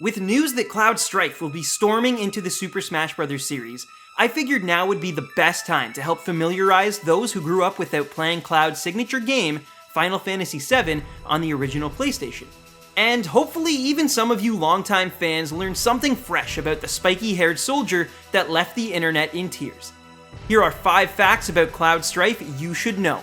With news that Cloud Strife will be storming into the Super Smash Bros. Series, I figured now would be the best time to help familiarize those who grew up without playing Cloud's signature game, Final Fantasy VII, on the original PlayStation. And hopefully even some of you longtime fans learned something fresh about the spiky-haired soldier that left the internet in tears. Here are 5 facts about Cloud Strife you should know.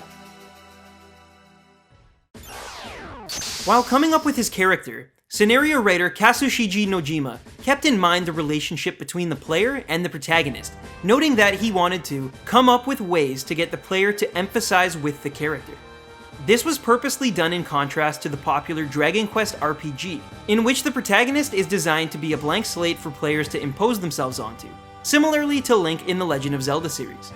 While coming up with his character, scenario writer Kazushige Nojima kept in mind the relationship between the player and the protagonist, noting that he wanted to come up with ways to get the player to emphasize with the character. This was purposely done in contrast to the popular Dragon Quest RPG, in which the protagonist is designed to be a blank slate for players to impose themselves onto, similarly to Link in the Legend of Zelda series.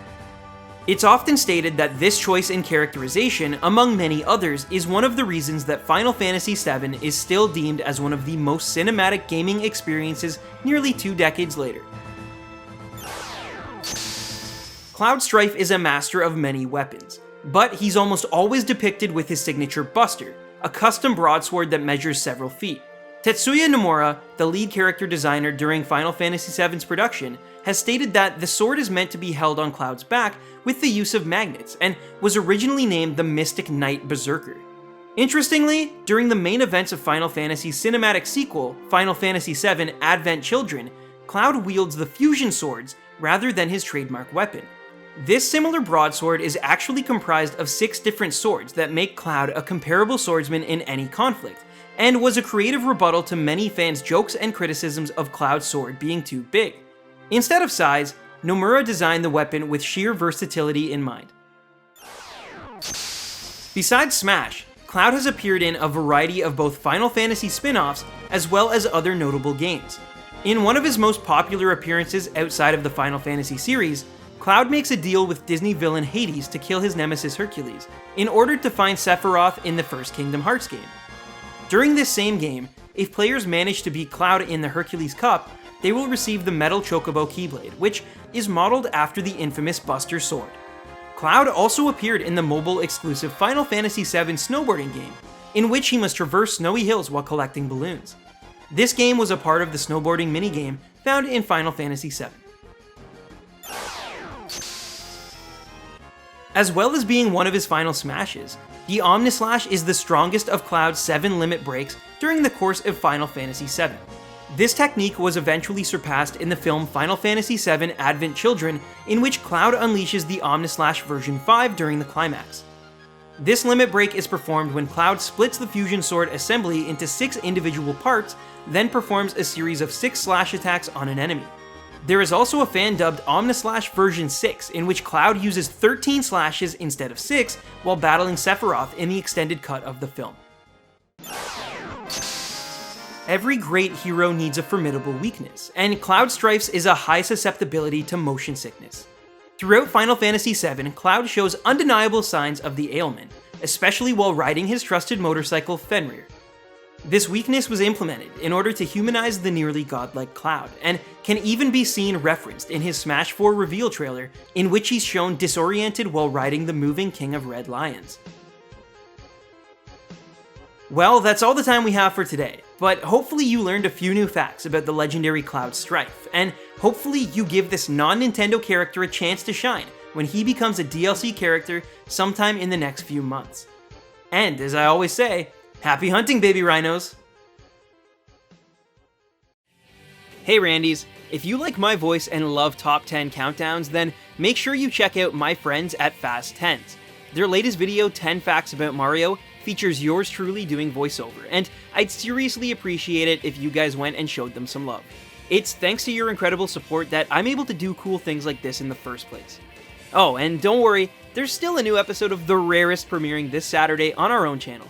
It's often stated that this choice in characterization, among many others, is one of the reasons that Final Fantasy VII is still deemed as one of the most cinematic gaming experiences nearly 2 decades later. Cloud Strife is a master of many weapons, but he's almost always depicted with his signature Buster, a custom broadsword that measures several feet. Tetsuya Nomura, the lead character designer during Final Fantasy VII's production, has stated that the sword is meant to be held on Cloud's back with the use of magnets, and was originally named the Mystic Knight Berserker. Interestingly, during the main events of Final Fantasy's cinematic sequel, Final Fantasy VII Advent Children, Cloud wields the fusion swords rather than his trademark weapon. This similar broadsword is actually comprised of 6 different swords that make Cloud a comparable swordsman in any conflict, and was a creative rebuttal to many fans' jokes and criticisms of Cloud's sword being too big. Instead of size, Nomura designed the weapon with sheer versatility in mind. Besides Smash, Cloud has appeared in a variety of both Final Fantasy spin-offs as well as other notable games. In one of his most popular appearances outside of the Final Fantasy series, Cloud makes a deal with Disney villain Hades to kill his nemesis Hercules, in order to find Sephiroth in the first Kingdom Hearts game. During this same game, if players manage to beat Cloud in the Hercules Cup, they will receive the Metal Chocobo Keyblade, which is modeled after the infamous Buster Sword. Cloud also appeared in the mobile-exclusive Final Fantasy VII snowboarding game, in which he must traverse snowy hills while collecting balloons. This game was a part of the snowboarding minigame found in Final Fantasy VII. As well as being one of his final smashes, the Omnislash is the strongest of Cloud's 7 limit breaks during the course of Final Fantasy VII. This technique was eventually surpassed in the film Final Fantasy VII Advent Children, in which Cloud unleashes the Omnislash version 5 during the climax. This limit break is performed when Cloud splits the fusion sword assembly into 6 individual parts, then performs a series of 6 slash attacks on an enemy. There is also a fan-dubbed Omnislash version 6, in which Cloud uses 13 slashes instead of 6 while battling Sephiroth in the extended cut of the film. Every great hero needs a formidable weakness, and Cloud Strife's is a high susceptibility to motion sickness. Throughout Final Fantasy VII, Cloud shows undeniable signs of the ailment, especially while riding his trusted motorcycle Fenrir. This weakness was implemented in order to humanize the nearly godlike Cloud, and can even be seen referenced in his Smash 4 reveal trailer, in which he's shown disoriented while riding the moving King of Red Lions. Well, that's all the time we have for today, but hopefully you learned a few new facts about the legendary Cloud Strife, and hopefully you give this non-Nintendo character a chance to shine when he becomes a DLC character sometime in the next few months. And as I always say, happy hunting, baby rhinos! Hey Randies, if you like my voice and love top 10 countdowns, then make sure you check out my friends at Fast 10s. Their latest video, 10 Facts About Mario, features yours truly doing voiceover, and I'd seriously appreciate it if you guys went and showed them some love. It's thanks to your incredible support that I'm able to do cool things like this in the first place. Oh, and don't worry, there's still a new episode of The Rarest premiering this Saturday on our own channel.